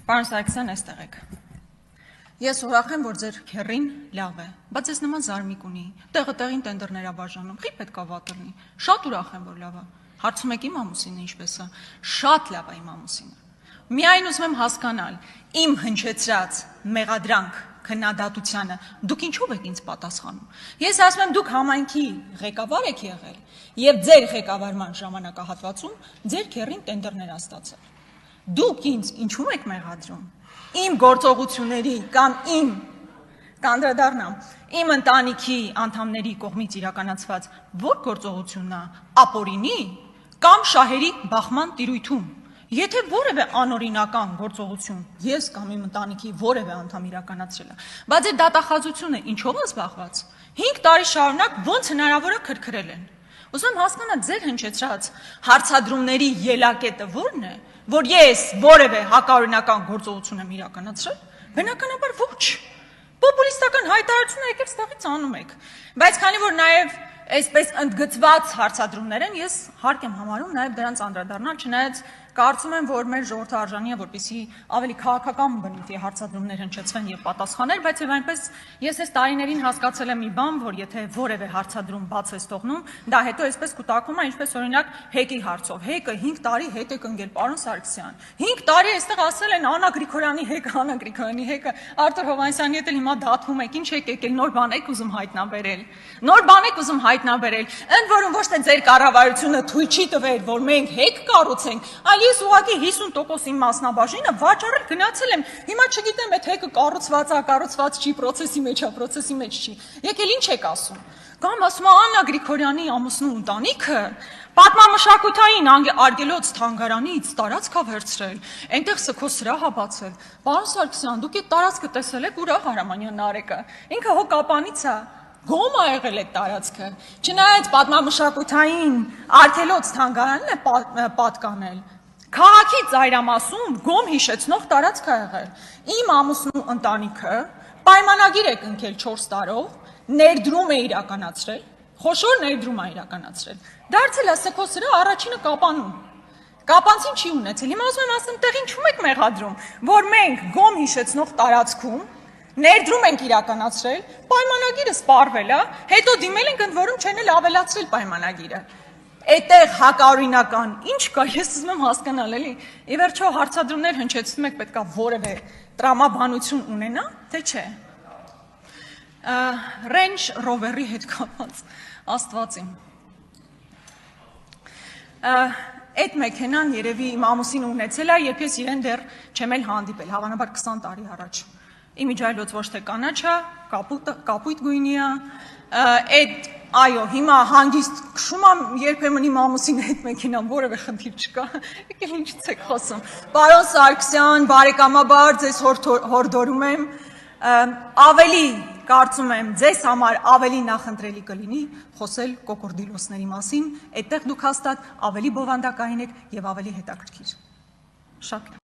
Պարոն Սարգսյան, այստեղ եք։ Ես ուրախ եմ, որ ձեր քեռին լավ է, բայց ես նման զարմիկ ունի, տեղը տեղին տենդերներ բաժանում, խի պետք է վատ լինի։ Շատ ուրախ եմ, որ լավ է։ Հարցում եք իմ ամուսինը ինչպես է։ Շատ լավ է իմ ամուսինը։ Միայն ուզում եմ հասկանալ, իմ հնչեցրած մեղադրանք քննադատությանը դուք ինչով եք ինձ պատասխանում։ Ես ասում եմ, դուք համայնքի ղեկավար եք եղել եւ ձեր ղեկավարման ժամանակահատվածում ձեր քեռին տենդերներ ա ստացել։ Դուք ինձ ինչու եք մեղադրում։ Իմ գործողությունների կամ իմ կանդրադառնամ իմ ընտանիքի անդամների կողմից իրականացված որ գործողությունն է ապօրինի կամ շահերի բախման տիրույթում։ Եթե որևէ անօրինական գործողություն ես կամ իմ ընտանիքի որևէ անդամ իրականացրել է, բայց այդ դատախազությունը ինչով է զբաղված։ 5 տարի շարունակ ոնց հնարավոր է քրքրել են։ Ուզում եմ հասկանալ ձեր հնչեցրած հարցադրումների ելակետը ո՞րն է, որ ես որևէ հակաօրինական գործողություն եմ իրականացրել։ Բնականաբար ոչ։ Պոպուլիստական հայտարարություն եկել ստեղից անում եք։ Բայց քանի որ նաև այսպես ընդգծված հարցադրումներ են, ես հարկ եմ համարում նաև դրանց անդրադառնալ, չնայած կարծում եմ, որ մեր ժողովուրդը արժանի է, որպեսզի ավելի քաղաքական բնույթի հարցադրումներ հնչեցվեն եւ պատասխաներ, բայց եւ այնպես ես այս տարիներին հասկացել եմ մի բան, որ եթե որևէ հարցադրում բաց ես թողնում, դա հետո այսպես կուտակվում է, ինչպես օրինակ Հեկի հարցով։ Հեկը 5 տարի հետ է կնգել, պարոն Սարգսյան։ 5 տարի այստեղ ասել են Աննա Գրիգորյանի հեկը, Աննա Գրիգորյանի հեկը, Արտուր Հովհաննիսյանի հետ էլ հիմա դատվում եք, ինչ եք եկել, նոր բան եք ուզում հայտնաբերել։ Նոր բան եք ուզում հայտնաբերել։ Ընդ որում ոչ թե ձեր կառավարությունը թույլ չի տվել, որ մենք հեկ կառուցենք, այլ ես ուղղակի 50% իմ մասնաբաժինը վաճառել գնացել եմ։ Հիմա չգիտեմ, այդ հեկը կառուցված է, կառուցված չի, process-ի մեջ է, process-ի մեջ չի։ Եկել ինչ եք ասում։ Կամ ասում Աննա Գրիգորյանի ամուսնու ընտանիքը պատմամշակութային արգելոց թանգարանից տարածք ա վերցրել, այնտեղ սքո սրահ ա բացել։ Պարոն Սարգսյան, դուք այդ տարածքը տեսել եք Ուրախ Արամանյան Նարեկը։ Ինքը հո կապանից է։ Գոմ ա եղել այդ տարածքը։ Չնայած պատմամշակութային արգելոց թանգարանն է պատկանել։ Քաղաքի ծայրամասում գոմ հիշեցնող տարածք ա եղել։ Իմ ամուսնու ընտանիքը պայմանագիր է կնքել 4 տարով, ներդրում է իրականացրել, խոշոր ներդրում է իրականացրել։ Դարձել է սքո սրահ առաջինը կապանում։ Կապանցին չի ունեցել։ Հիմա ուզում եմ ասեմ, տեղ ինչու եք մեղադրում, որ մենք գոմ հիշեցնող տարածքում ներդրում ենք իրականացրել, պայմանագիրը սպառվել է, հետո դիմել ենք ընդ որում չեն էլ ավելացրել պայմանագիրը։ Այդտեղ հակաօրինական ինչ կա, ես ուզում եմ հասկանալ, էլի։ Ի վերջո հարցադրումներ հնչեցնում եք, պետքա որևէ տրամաբանություն ունենա, թե չէ։ Range Rover-ի հետ կապված Աստվածին։ Այդ մեքենան երևի իմ ամուսինը ունեցել է, երբ ես իրեն դեռ չեմ էլ հանդիպել, հավանաբար 20 տարի առաջ։ Իմիջայլոց ոչ թե կանաչ է, կապույտ գույնի է, այդ այո, հիմա հանգիստ քշում եմ, երբեմն իմ ամուսինը այդ մեքենան որևէ խնդիր չկա, եկել ինչից եք խոսում։ Պարոն Սարգսյան, բարեկամաբար ձեզ հորդորում եմ, ավելի կարծում եմ ձեզ համար ավելի նախընտրելի կլինի խոսել կոկորդիլոսների մասին, այդտեղ դուք հաստատ ավելի բովանդակային եք եւ ավելի հետաքրքիր։ Շատ